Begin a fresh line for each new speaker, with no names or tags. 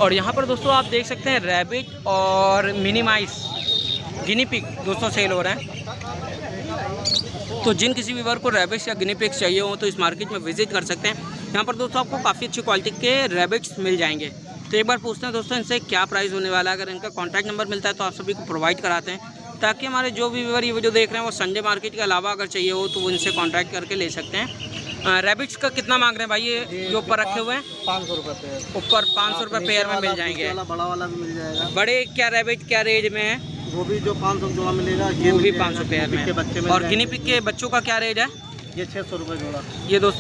और यहाँ पर दोस्तों आप देख सकते हैं रैबिट और मिनिमाइज गिनी पिग दोस्तों सेल हो रहे हैं। तो जिन किसी व्यूअर को रैबिट्स या गिनी पिग्स चाहिए हो तो इस मार्केट में विजिट कर सकते हैं। यहाँ पर दोस्तों आपको काफ़ी अच्छी क्वालिटी के रैबिट्स मिल जाएंगे। तो एक बार पूछते हैं दोस्तों इनसे क्या प्राइस होने वाला है। अगर इनका कॉन्टैक्ट नंबर मिलता है तो आप सभी को प्रोवाइड कराते हैं, ताकि हमारे जो भी व्यूअर ये वीडियो देख रहे हैं वो संडे मार्केट के अलावा अगर चाहिए हो तो वो इनसे कॉन्टैक्ट करके ले सकते हैं। रैबिट्स का कितना मांग रहे हैं भाई ये जो ऊपर रखे हुए हैं?
500 रुपये पेयर।
ऊपर 500 रुपये पेयर में मिल जाएंगे।
बड़ा वाला भी मिल जाएगा।
बड़े क्या रैबिट क्या रेंज में है?
वो भी जो 500 जोड़ा मिलेगा,
वो भी 500 पेयर में।
बच्चे
और गिनी पिग के बच्चों का क्या रेट है?
ये 600 रुपये जोड़ा।
ये दोस्तों